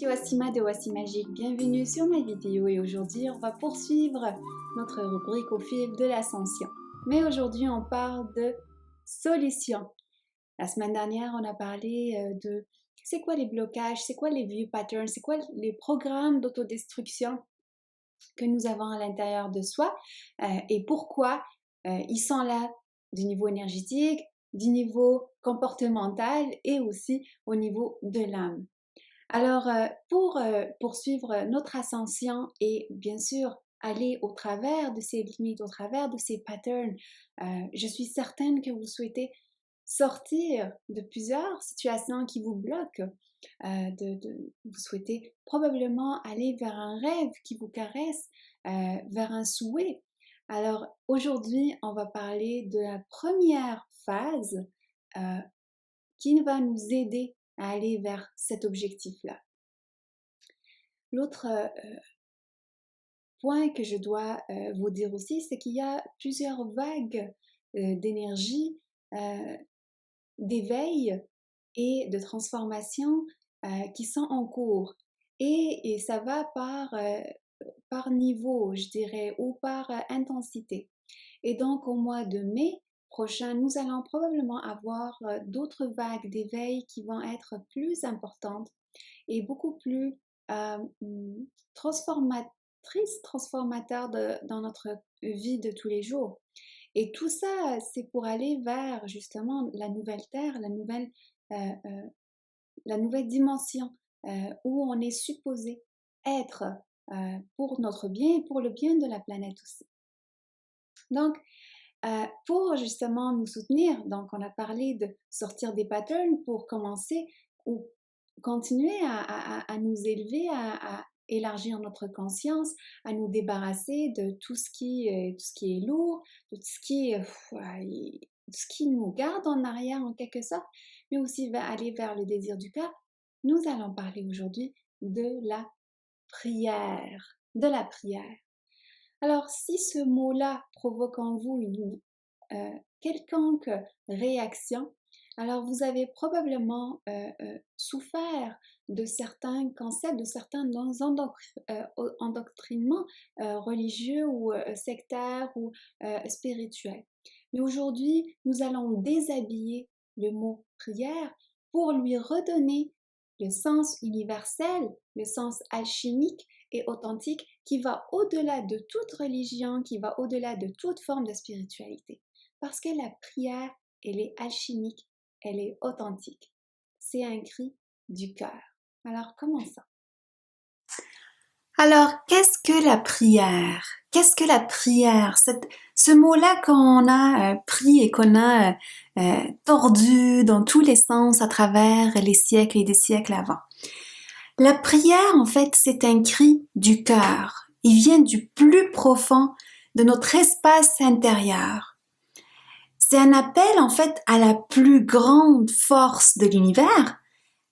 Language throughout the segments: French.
ici Wassima de Wassimagique, bienvenue sur ma vidéo et aujourd'hui on va poursuivre notre rubrique au fil de l'ascension. Mais aujourd'hui on parle de solutions. La semaine dernière on a parlé de c'est quoi les blocages, c'est quoi les vieux patterns, c'est quoi les programmes d'autodestruction que nous avons à l'intérieur de soi et pourquoi ils sont là du niveau énergétique, du niveau comportemental et aussi au niveau de l'âme. Alors, pour poursuivre notre ascension et bien sûr aller au travers de ces limites, au travers de ces patterns, je suis certaine que vous souhaitez sortir de plusieurs situations qui vous bloquent. Vous souhaitez probablement aller vers un rêve qui vous caresse, vers un souhait. Alors aujourd'hui, on va parler de la première phase qui va nous aider à aller vers cet objectif-là. L'autre point que je dois vous dire aussi, c'est qu'il y a plusieurs vagues d'énergie, d'éveil et de transformation qui sont en cours. Et ça va par niveau, je dirais, ou par intensité. Et donc, au mois de mai prochain, nous allons probablement avoir d'autres vagues d'éveil qui vont être plus importantes et beaucoup plus transformateurs dans notre vie de tous les jours. Et tout ça, c'est pour aller vers justement la nouvelle terre, la nouvelle dimension où on est supposé être pour notre bien et pour le bien de la planète aussi. Donc, pour justement nous soutenir, donc on a parlé de sortir des patterns pour commencer ou continuer à nous élever, à élargir notre conscience, à nous débarrasser de tout ce qui est lourd, de tout ce qui nous garde en arrière en quelque sorte, mais aussi aller vers le désir du cœur. Nous allons parler aujourd'hui de la prière, Alors, si ce mot-là provoque en vous une quelconque réaction, alors vous avez probablement souffert de certains concepts, de certains endoctrinements religieux ou sectaires ou spirituels. Mais aujourd'hui, nous allons déshabiller le mot prière pour lui redonner le sens universel, le sens alchimique et authentique qui va au-delà de toute religion, qui va au-delà de toute forme de spiritualité. Parce que la prière, elle est alchimique, elle est authentique. C'est un cri du cœur. Alors, comment ça? Alors, qu'est-ce que la prière? Qu'est-ce que la prière? Ce mot-là qu'on a pris et qu'on a tordu dans tous les sens à travers les siècles et des siècles avant. La prière, en fait, c'est un cri du cœur. Il vient du plus profond de notre espace intérieur. C'est un appel, en fait, à la plus grande force de l'univers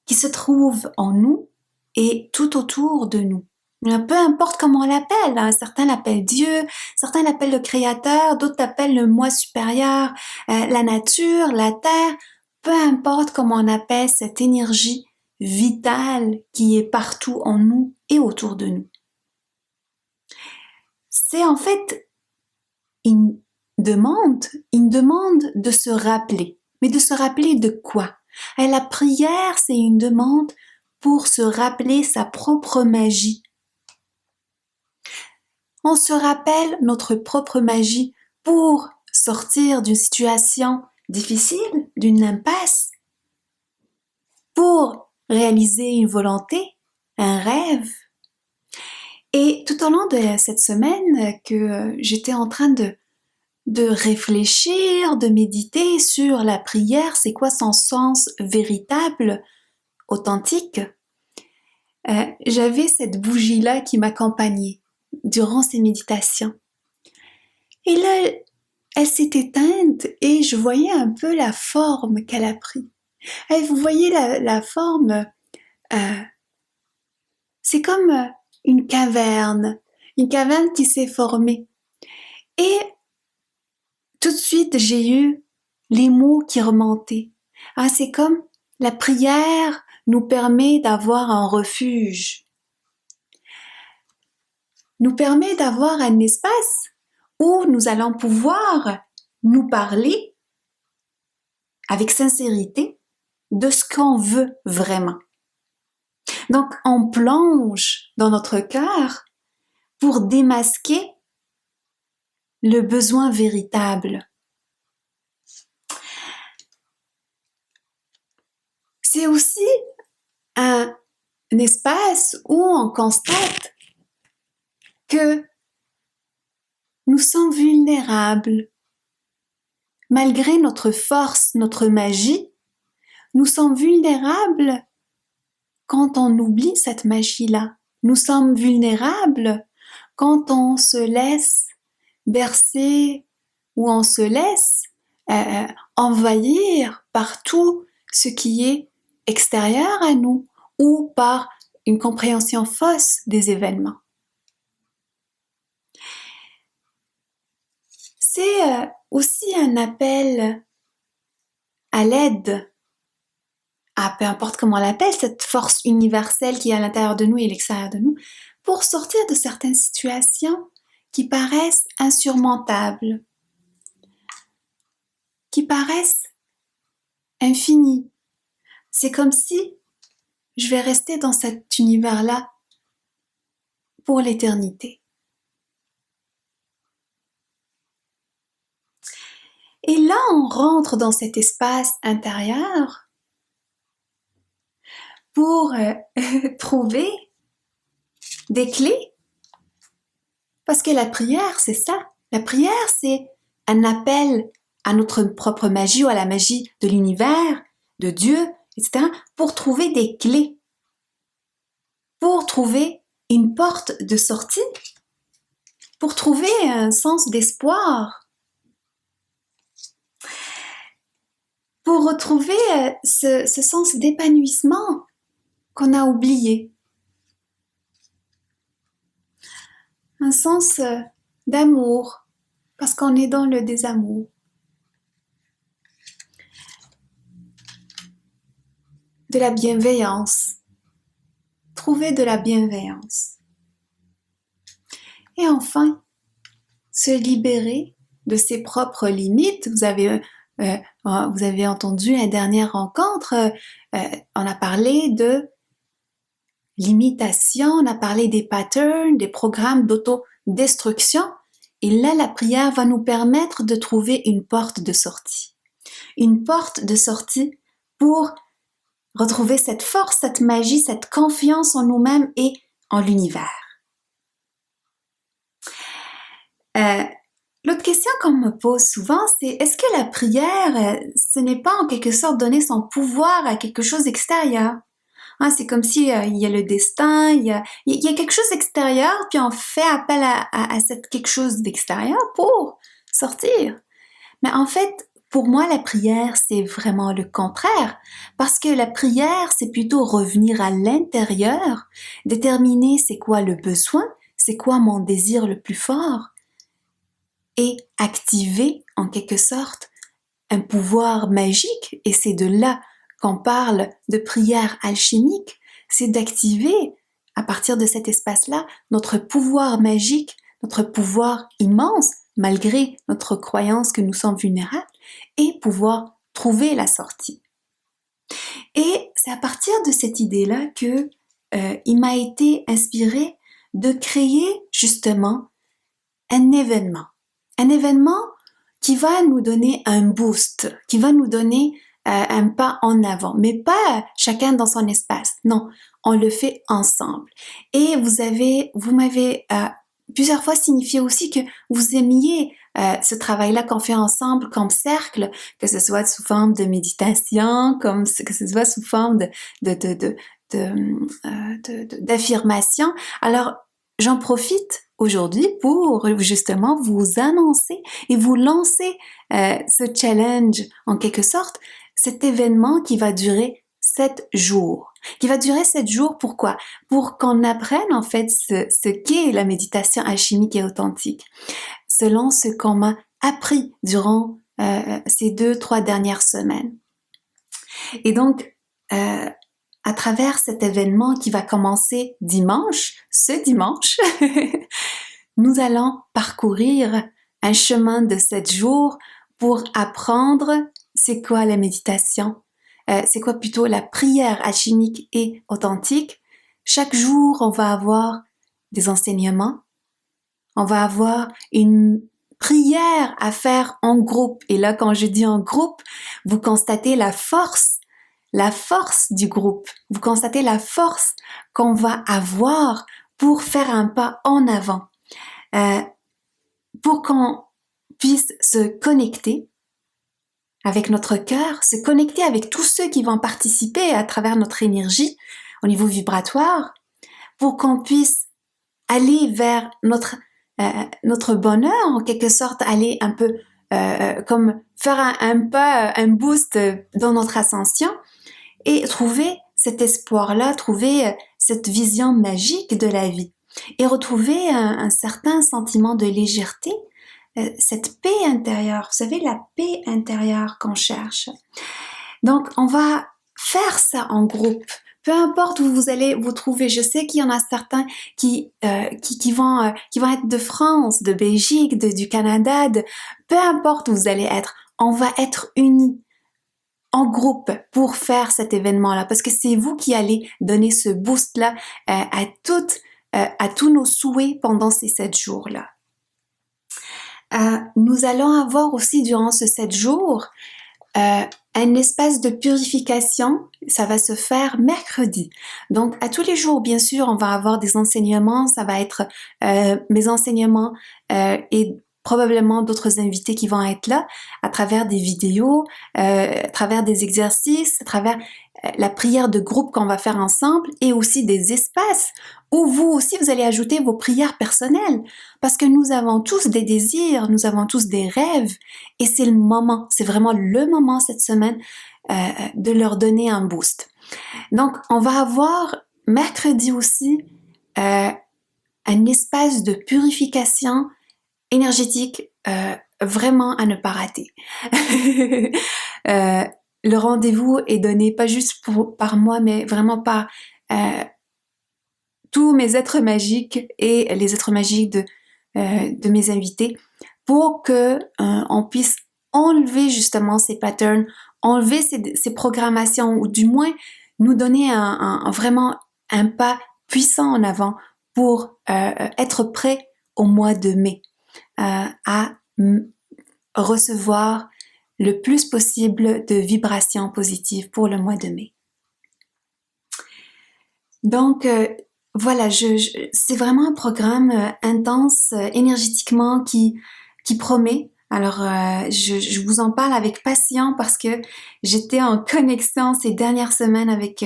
qui se trouve en nous et tout autour de nous. Peu importe comment on l'appelle, hein. Certains l'appellent Dieu, certains l'appellent le Créateur, d'autres l'appellent le moi supérieur, la nature, la terre. Peu importe comment on appelle cette énergie vitale qui est partout en nous et autour de nous. C'est en fait une demande de se rappeler. Mais de se rappeler de quoi? Et la prière, c'est une demande pour se rappeler sa propre magie. On se rappelle notre propre magie pour sortir d'une situation difficile, d'une impasse, pour réaliser une volonté, un rêve. Et tout au long de cette semaine que j'étais en train de réfléchir, de méditer sur la prière, c'est quoi son sens véritable, authentique, j'avais cette bougie-là qui m'accompagnait durant ces méditations. Et là, elle s'est éteinte et je voyais un peu la forme qu'elle a pris. Et vous voyez la forme, c'est comme une caverne qui s'est formée. Et tout de suite, j'ai eu les mots qui remontaient. Ah, c'est comme la prière nous permet d'avoir un refuge, nous permet d'avoir un espace où nous allons pouvoir nous parler avec sincérité de ce qu'on veut vraiment. Donc, on plonge dans notre cœur pour démasquer le besoin véritable. C'est aussi un espace où on constate que nous sommes vulnérables. Malgré notre force, notre magie, nous sommes vulnérables quand on oublie cette magie-là. Nous sommes vulnérables quand on se laisse bercer ou on se laisse envahir par tout ce qui est extérieur à nous ou par une compréhension fausse des événements. C'est aussi un appel à l'aide, à peu importe comment on l'appelle, cette force universelle qui est à l'intérieur de nous et à l'extérieur de nous, pour sortir de certaines situations qui paraissent insurmontables, qui paraissent infinies. C'est comme si je vais rester dans cet univers-là pour l'éternité. Et là, on rentre dans cet espace intérieur pour trouver des clés. Parce que la prière, c'est ça. La prière, c'est un appel à notre propre magie ou à la magie de l'univers, de Dieu, etc., pour trouver des clés, pour trouver une porte de sortie, pour trouver un sens d'espoir, pour retrouver ce sens d'épanouissement qu'on a oublié. Un sens d'amour, parce qu'on est dans le désamour. De la bienveillance. Trouver de la bienveillance. Et enfin, se libérer de ses propres limites. Vous avez entendu la dernière rencontre, on a parlé de limitation, on a parlé des patterns, des programmes d'autodestruction. Et là, la prière va nous permettre de trouver une porte de sortie. Une porte de sortie pour retrouver cette force, cette magie, cette confiance en nous-mêmes et en l'univers. L'autre question qu'on me pose souvent, c'est est-ce que la prière, ce n'est pas en quelque sorte donner son pouvoir à quelque chose d'extérieur? Hein, c'est comme si il y a le destin, il y a quelque chose d'extérieur, puis on fait appel à cette quelque chose d'extérieur pour sortir. Mais en fait, pour moi, la prière, c'est vraiment le contraire. Parce que la prière, c'est plutôt revenir à l'intérieur, déterminer c'est quoi le besoin, c'est quoi mon désir le plus fort, et activer, en quelque sorte, un pouvoir magique. Et c'est de là qu'on parle de prière alchimique, c'est d'activer, à partir de cet espace-là, notre pouvoir magique, notre pouvoir immense, malgré notre croyance que nous sommes vulnérables, et pouvoir trouver la sortie. Et c'est à partir de cette idée-là que il m'a été inspiré de créer justement un événement qui va nous donner un boost, qui va nous donner un pas en avant, mais pas chacun dans son espace. Non, on le fait ensemble. Et vous m'avez plusieurs fois signifié aussi que vous aimiez ce travail-là qu'on fait ensemble comme cercle, que ce soit sous forme de méditation, que ce soit sous forme d'affirmation. Alors, j'en profite aujourd'hui pour justement vous annoncer et vous lancer ce challenge en quelque sorte, cet événement qui va durer 7 jours. Qui va durer 7 jours, pourquoi? Pour qu'on apprenne en fait ce qu'est la méditation alchimique et authentique, selon ce qu'on m'a appris durant ces 2-3 dernières semaines. Et donc, à travers cet événement qui va commencer dimanche, ce dimanche, nous allons parcourir un chemin de 7 jours pour apprendre c'est quoi la méditation, c'est quoi plutôt la prière alchimique et authentique. Chaque jour, on va avoir des enseignements, on va avoir une prière à faire en groupe. Et là, quand je dis en groupe, vous constatez la force du groupe. Vous constatez la force qu'on va avoir pour faire un pas en avant, pour qu'on puisse se connecter avec notre cœur, se connecter avec tous ceux qui vont participer à travers notre énergie au niveau vibratoire, pour qu'on puisse aller vers notre bonheur, en quelque sorte, aller un peu comme faire un pas, un boost dans notre ascension et trouver cet espoir-là, trouver cette vision magique de la vie et retrouver un certain sentiment de légèreté, cette paix intérieure, vous savez, la paix intérieure qu'on cherche. Donc, on va faire ça en groupe. Peu importe où vous allez vous trouver, je sais qu'il y en a certains qui vont être de France, de Belgique, du Canada, peu importe où vous allez être, on va être unis en groupe pour faire cet événement-là, parce que c'est vous qui allez donner ce boost-là à tous nos souhaits pendant ces 7 jours-là. Nous allons avoir aussi durant ces 7 jours un espace de purification, ça va se faire mercredi. Donc, à tous les jours, bien sûr, on va avoir des enseignements, ça va être mes enseignements et probablement d'autres invités qui vont être là à travers des vidéos, à travers des exercices, à travers la prière de groupe qu'on va faire ensemble et aussi des espaces où vous aussi, vous allez ajouter vos prières personnelles parce que nous avons tous des désirs, nous avons tous des rêves et c'est le moment, c'est vraiment le moment cette semaine de leur donner un boost. Donc, on va avoir mercredi aussi un espace de purification énergétique vraiment à ne pas rater. Le rendez-vous est donné pas juste par moi, mais vraiment par tous mes êtres magiques et les êtres magiques de mes invités pour que on puisse enlever justement ces patterns, enlever ces programmations ou du moins nous donner vraiment un pas puissant en avant pour être prêt au mois de mai à recevoir le plus possible de vibrations positives pour le mois de mai. Donc, voilà, c'est vraiment un programme intense énergétiquement qui promet. Alors, je vous en parle avec passion parce que j'étais en connexion ces dernières semaines avec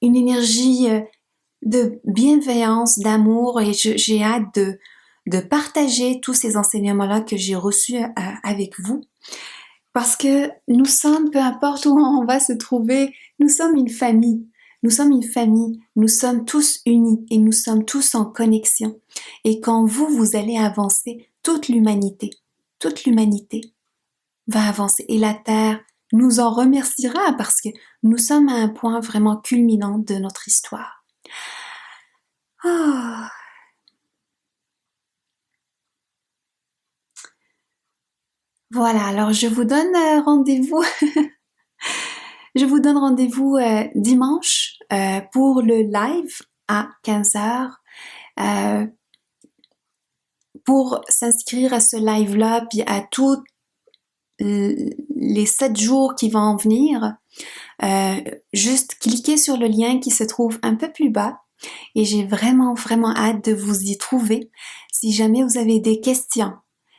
une énergie de bienveillance, d'amour et j'ai hâte de partager tous ces enseignements-là que j'ai reçus avec vous. Parce que nous sommes, peu importe où on va se trouver, nous sommes une famille. Nous sommes une famille, nous sommes tous unis et nous sommes tous en connexion. Et quand vous allez avancer, toute l'humanité va avancer. Et la Terre nous en remerciera parce que nous sommes à un point vraiment culminant de notre histoire. Oh. Voilà, alors je vous donne rendez-vous. Je vous donne rendez-vous dimanche pour le live à 15h. Pour s'inscrire à ce live-là, puis à tous les 7 jours qui vont venir, juste cliquez sur le lien qui se trouve un peu plus bas. Et j'ai vraiment, vraiment hâte de vous y trouver. Si jamais vous avez des questions,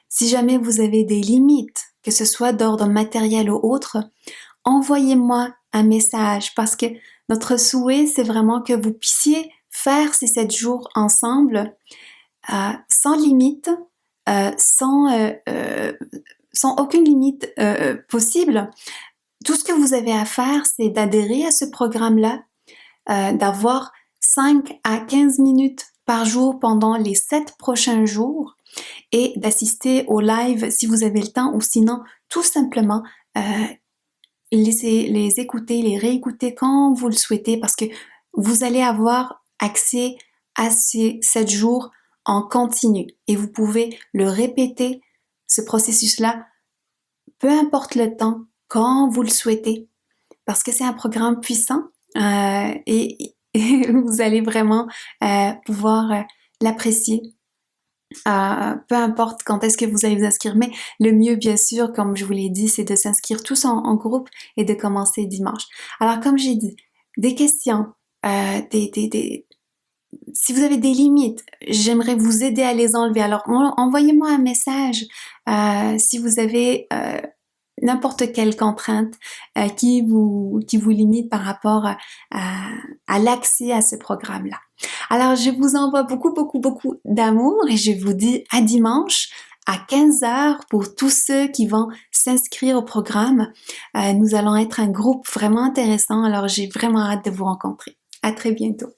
si jamais vous avez des limites, que ce soit d'ordre matériel ou autre, envoyez-moi un message parce que notre souhait, c'est vraiment que vous puissiez faire ces 7 jours ensemble sans limite, sans aucune limite possible. Tout ce que vous avez à faire, c'est d'adhérer à ce programme-là, d'avoir 5 à 15 minutes par jour pendant les 7 prochains jours et d'assister au live si vous avez le temps ou sinon tout simplement les écouter, les réécouter quand vous le souhaitez parce que vous allez avoir accès à ces 7 jours en continu et vous pouvez le répéter, ce processus-là, peu importe le temps, quand vous le souhaitez, parce que c'est un programme puissant et vous allez vraiment pouvoir l'apprécier. Peu importe quand est-ce que vous allez vous inscrire, mais le mieux, bien sûr, comme je vous l'ai dit, c'est de s'inscrire tous en groupe et de commencer dimanche. Alors, comme j'ai dit, des questions, si vous avez des limites, j'aimerais vous aider à les enlever. Alors, envoyez-moi un message si vous avez n'importe quelle contrainte qui vous limite par rapport à l'accès à ce programme-là. Alors, je vous envoie beaucoup, beaucoup, beaucoup d'amour et je vous dis à dimanche à 15h pour tous ceux qui vont s'inscrire au programme. Nous allons être un groupe vraiment intéressant, alors j'ai vraiment hâte de vous rencontrer. À très bientôt.